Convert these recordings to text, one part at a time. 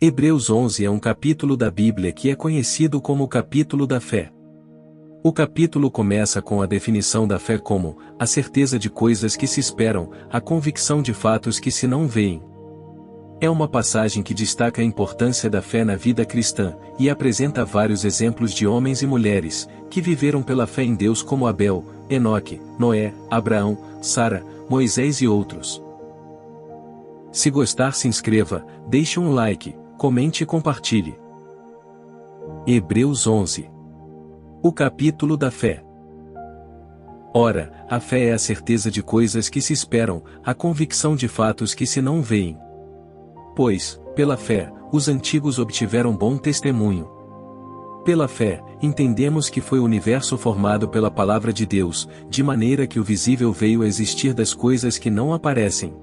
Hebreus 11 é um capítulo da Bíblia que é conhecido como o capítulo da fé. O capítulo começa com a definição da fé como a certeza de coisas que se esperam, a convicção de fatos que se não veem. É uma passagem que destaca a importância da fé na vida cristã, e apresenta vários exemplos de homens e mulheres, que viveram pela fé em Deus como Abel, Enoque, Noé, Abraão, Sara, Moisés e outros. Se gostar, se inscreva, deixe um like, comente e compartilhe. Hebreus 11. O capítulo da fé. Ora, a fé é a certeza de coisas que se esperam, a convicção de fatos que se não veem. Pois, pela fé, os antigos obtiveram bom testemunho. Pela fé, entendemos que foi o universo formado pela palavra de Deus, de maneira que o visível veio a existir das coisas que não aparecem.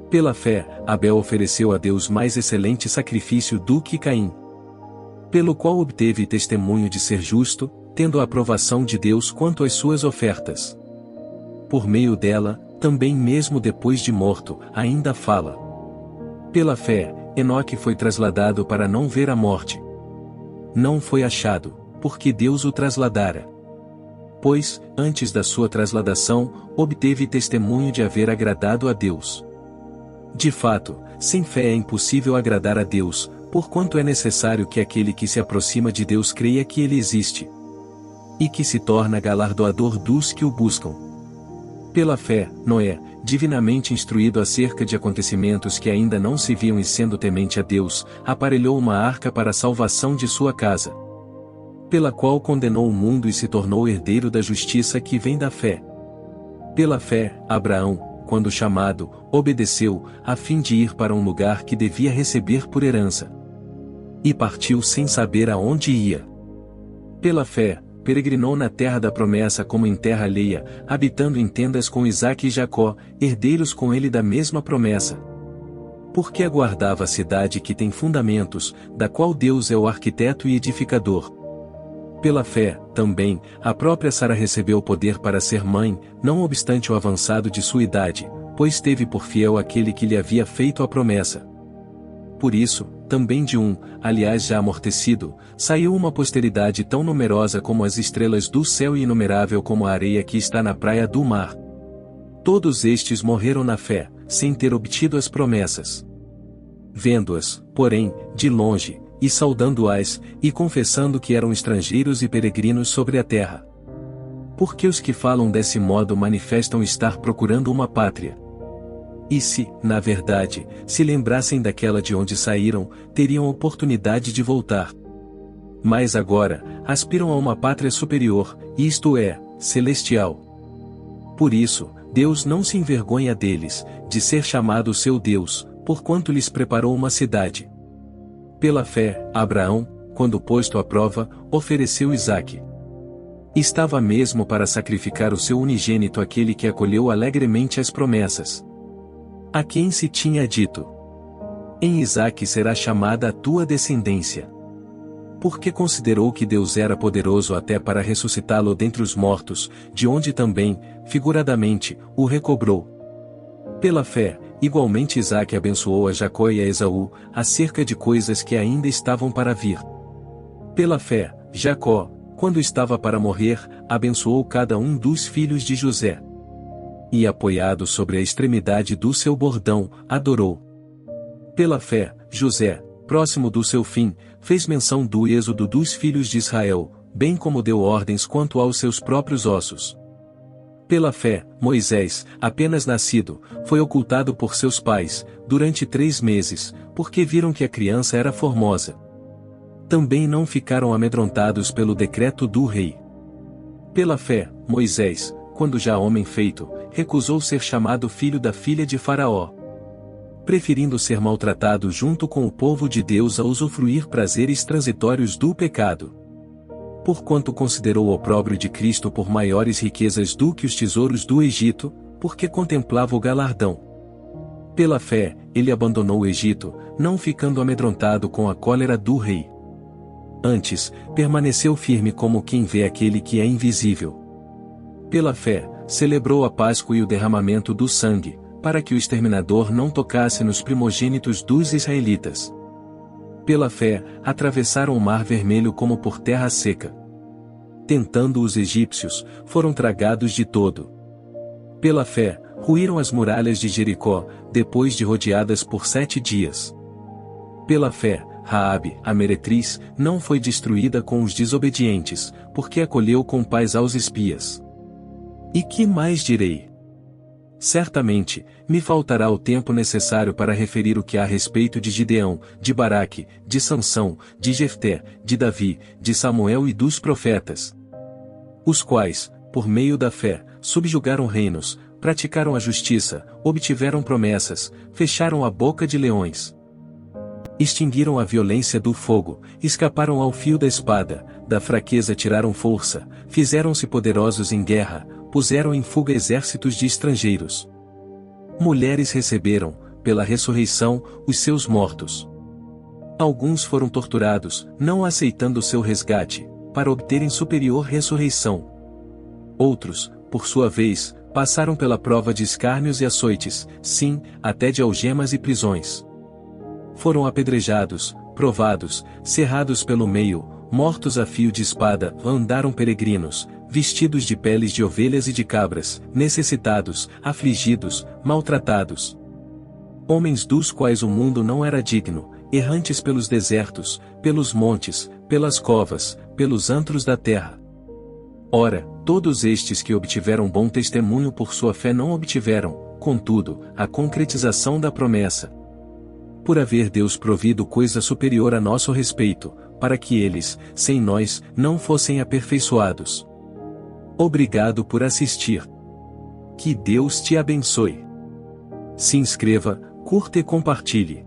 Pela fé, Abel ofereceu a Deus mais excelente sacrifício do que Caim, pelo qual obteve testemunho de ser justo, tendo a aprovação de Deus quanto às suas ofertas. Por meio dela, também mesmo depois de morto, ainda fala. Pela fé, Enoque foi trasladado para não ver a morte. Não foi achado, porque Deus o trasladara. Pois, antes da sua trasladação, obteve testemunho de haver agradado a Deus. De fato, sem fé é impossível agradar a Deus, porquanto é necessário que aquele que se aproxima de Deus creia que Ele existe, e que se torna galardoador dos que o buscam. Pela fé, Noé, divinamente instruído acerca de acontecimentos que ainda não se viam e sendo temente a Deus, aparelhou uma arca para a salvação de sua casa, pela qual condenou o mundo e se tornou herdeiro da justiça que vem da fé. Pela fé, Abraão, quando chamado, obedeceu, a fim de ir para um lugar que devia receber por herança. E partiu sem saber aonde ia. Pela fé, peregrinou na terra da promessa como em terra alheia, habitando em tendas com Isaque e Jacó, herdeiros com ele da mesma promessa. Porque aguardava a cidade que tem fundamentos, da qual Deus é o arquiteto e edificador. Pela fé, também, a própria Sara recebeu poder para ser mãe, não obstante o avançado de sua idade, pois teve por fiel aquele que lhe havia feito a promessa. Por isso, também de aliás já amortecido, saiu uma posteridade tão numerosa como as estrelas do céu e inumerável como a areia que está na praia do mar. Todos estes morreram na fé, sem ter obtido as promessas. Vendo-as, porém, de longe, e saudando-as, e confessando que eram estrangeiros e peregrinos sobre a terra. Porque os que falam desse modo manifestam estar procurando uma pátria. E se, na verdade, se lembrassem daquela de onde saíram, teriam oportunidade de voltar. Mas agora, aspiram a uma pátria superior, isto é, celestial. Por isso, Deus não se envergonha deles, de ser chamado seu Deus, porquanto lhes preparou uma cidade. Pela fé, Abraão, quando posto à prova, ofereceu Isaque. Estava mesmo para sacrificar o seu unigênito aquele que acolheu alegremente as promessas. A quem se tinha dito: em Isaque será chamada a tua descendência. Porque considerou que Deus era poderoso até para ressuscitá-lo dentre os mortos, de onde também, figuradamente, o recobrou. Pela fé, igualmente Isaque abençoou a Jacó e a Esaú, acerca de coisas que ainda estavam para vir. Pela fé, Jacó, quando estava para morrer, abençoou cada um dos filhos de José. E apoiado sobre a extremidade do seu bordão, adorou. Pela fé, José, próximo do seu fim, fez menção do êxodo dos filhos de Israel, bem como deu ordens quanto aos seus próprios ossos. Pela fé, Moisés, apenas nascido, foi ocultado por seus pais, durante 3 meses, porque viram que a criança era formosa. Também não ficaram amedrontados pelo decreto do rei. Pela fé, Moisés, quando já homem feito, recusou ser chamado filho da filha de Faraó, preferindo ser maltratado junto com o povo de Deus a usufruir prazeres transitórios do pecado. Porquanto considerou o opróbrio de Cristo por maiores riquezas do que os tesouros do Egito, porque contemplava o galardão. Pela fé, ele abandonou o Egito, não ficando amedrontado com a cólera do rei. Antes, permaneceu firme como quem vê aquele que é invisível. Pela fé, celebrou a Páscoa e o derramamento do sangue, para que o exterminador não tocasse nos primogênitos dos israelitas. Pela fé, atravessaram o Mar Vermelho como por terra seca. Tentando os egípcios, foram tragados de todo. Pela fé, ruíram as muralhas de Jericó, depois de rodeadas por 7 dias. Pela fé, Raabe, a meretriz, não foi destruída com os desobedientes, porque acolheu com paz aos espias. E que mais direi? Certamente, me faltará o tempo necessário para referir o que há a respeito de Gideão, de Baraque, de Sansão, de Jefté, de Davi, de Samuel e dos profetas. Os quais, por meio da fé, subjugaram reinos, praticaram a justiça, obtiveram promessas, fecharam a boca de leões. Extinguiram a violência do fogo, escaparam ao fio da espada, da fraqueza tiraram força, fizeram-se poderosos em guerra, puseram em fuga exércitos de estrangeiros. Mulheres receberam, pela ressurreição, os seus mortos. Alguns foram torturados, não aceitando seu resgate, para obterem superior ressurreição. Outros, por sua vez, passaram pela prova de escárnios e açoites, sim, até de algemas e prisões. Foram apedrejados, provados, cerrados pelo meio, mortos a fio de espada, andaram peregrinos, vestidos de peles de ovelhas e de cabras, necessitados, afligidos, maltratados. Homens dos quais o mundo não era digno, errantes pelos desertos, pelos montes, pelas covas, pelos antros da terra. Ora, todos estes que obtiveram bom testemunho por sua fé não obtiveram, contudo, a concretização da promessa. Por haver Deus provido coisa superior a nosso respeito, para que eles, sem nós, não fossem aperfeiçoados. Obrigado por assistir. Que Deus te abençoe. Se inscreva, curta e compartilhe.